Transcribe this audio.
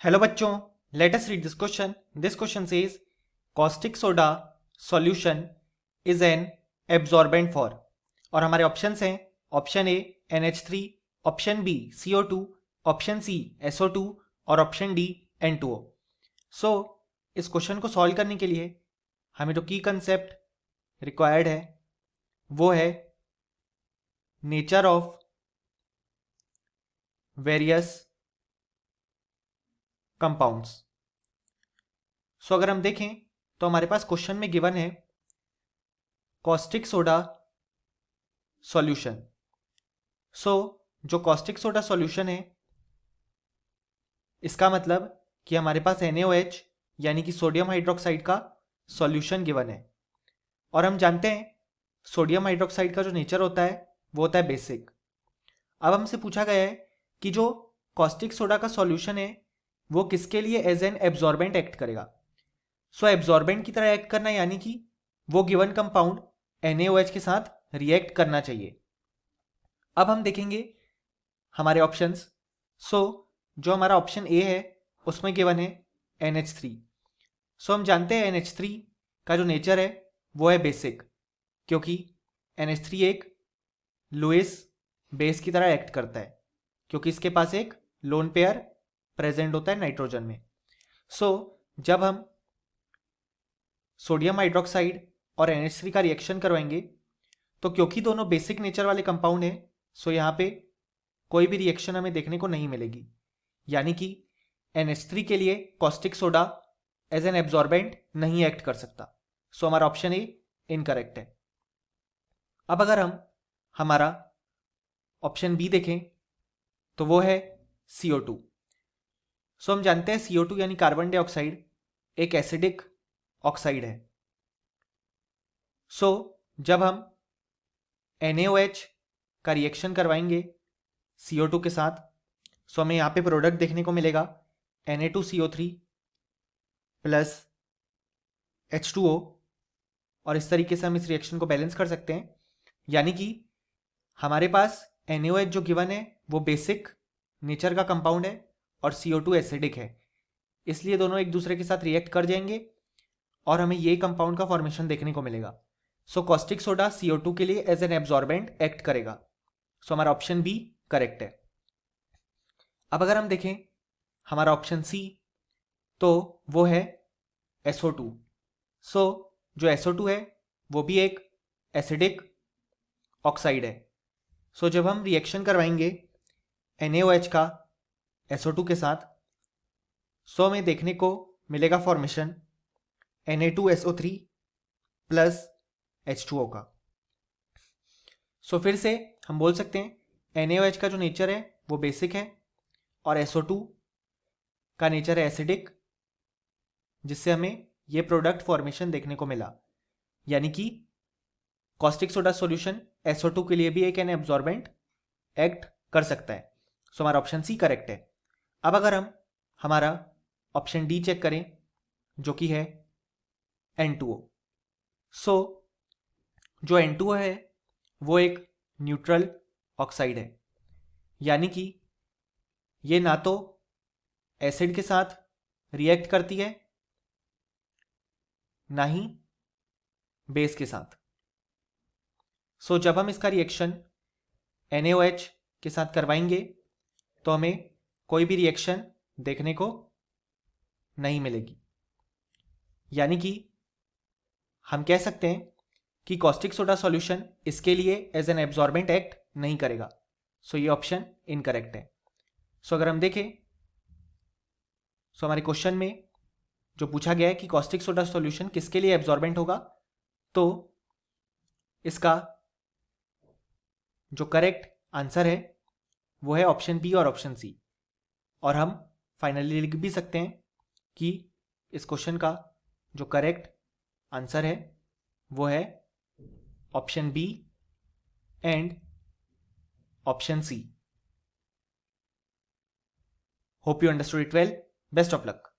Hello बच्चों, let us read this question. This question says caustic soda solution is an absorbent for. और हमारे options हैं option A NH3, option B CO2, option C SO2 और option D N2O. सो इस question को solve करने के लिए हमें जो की कंसेप्ट रिक्वायर्ड है वो है नेचर ऑफ वेरियस कंपाउंड्स. सो अगर हम देखें तो हमारे पास क्वेश्चन में गिवन है कॉस्टिक सोडा सॉल्यूशन. सो जो कॉस्टिक सोडा सॉल्यूशन है इसका मतलब कि हमारे पास NaOH यानी कि सोडियम हाइड्रोक्साइड का सॉल्यूशन गिवन है. और हम जानते हैं सोडियम हाइड्रोक्साइड का जो नेचर होता है वो होता है बेसिक. अब हमसे पूछा गया है कि जो कॉस्टिक सोडा का सॉल्यूशन है वो किसके लिए एज एन एब्जॉर्बेंट एक्ट करेगा. सो एब्जॉर्बेंट की तरह एक्ट करना यानी कि वो गिवन कंपाउंड NaOH के साथ रिएक्ट करना चाहिए. अब हम देखेंगे हमारे ऑप्शंस. सो जो हमारा ऑप्शन ए है उसमें गिवन है NH3. सो हम जानते हैं NH3 का जो नेचर है वो है बेसिक, क्योंकि NH3 एक लुईस बेस की तरह एक्ट करता है क्योंकि इसके पास एक लोन पेयर प्रेजेंट होता है नाइट्रोजन में. सो जब हम सोडियम हाइड्रोक्साइड और NH3 का रिएक्शन करवाएंगे तो क्योंकि दोनों बेसिक नेचर वाले कंपाउंड हैं सो यहाँ पे कोई भी रिएक्शन हमें देखने को नहीं मिलेगी. यानी कि NH3 के लिए caustic soda as an absorbent नहीं एक्ट कर सकता. सो हमारा ऑप्शन ए इनकरेक्ट है. अब अगर हम हमारा ऑप्शन बी देखें तो वो है CO2. सो हम जानते हैं CO2 यानी कार्बन डाइऑक्साइड एक एसिडिक ऑक्साइड है. सो जब हम NaOH का रिएक्शन करवाएंगे CO2 के साथ सो हमें यहाँ पे प्रोडक्ट देखने को मिलेगा Na2CO3 प्लस H2O. और इस तरीके से हम इस रिएक्शन को बैलेंस कर सकते हैं. यानी कि हमारे पास NaOH जो गिवन है वो बेसिक नेचर का कंपाउंड है और CO2 एसिडिक है, इसलिए दोनों एक दूसरे के साथ रिएक्ट कर जाएंगे और हमें ये कंपाउंड का फॉर्मेशन देखने को मिलेगा. सो कॉस्टिक सोडा CO2 के लिए एज एन एब्जॉर्बेंट एक्ट करेगा. सो हमारा ऑप्शन बी करेक्ट है. अब अगर हम देखें हमारा ऑप्शन सी तो वो है SO2. सो जो SO2 है वो भी एक एसिडिक ऑक्साइड है. सो जब हम रिएक्शन करवाएंगे NaOH का SO2 के साथ सो हमें देखने को मिलेगा फॉर्मेशन Na2SO3 प्लस H2O का. सो फिर से हम बोल सकते हैं NaOH का जो नेचर है वो बेसिक है और SO2 का नेचर है एसिडिक, जिससे हमें ये प्रोडक्ट फॉर्मेशन देखने को मिला. यानी कि कॉस्टिक सोडा सॉल्यूशन SO2 के लिए भी एक एन एब्जॉर्बेंट एक्ट कर सकता है. सो हमारा ऑप्शन सी करेक्ट है. अब अगर हम हमारा ऑप्शन डी चेक करें जो कि है N2O. सो जो N2O है वो एक न्यूट्रल ऑक्साइड है. यानी कि ये ना तो एसिड के साथ रिएक्ट करती है ना ही बेस के साथ. सो जब हम इसका रिएक्शन NaOH के साथ करवाएंगे तो हमें कोई भी रिएक्शन देखने को नहीं मिलेगी. यानी कि हम कह सकते हैं कि कॉस्टिक सोडा सॉल्यूशन इसके लिए एज एन एब्जॉर्बेंट एक्ट नहीं करेगा. सो ये ऑप्शन इनकरेक्ट है. सो अगर हम देखें सो हमारे क्वेश्चन में जो पूछा गया है कि कॉस्टिक सोडा सॉल्यूशन किसके लिए एब्जॉर्बेंट होगा, तो इसका जो करेक्ट आंसर है वो है ऑप्शन बी और ऑप्शन सी. और हम फाइनली लिख भी सकते हैं कि इस क्वेश्चन का जो करेक्ट आंसर है वो है option B and option C. Hope you understood it well. Best of luck.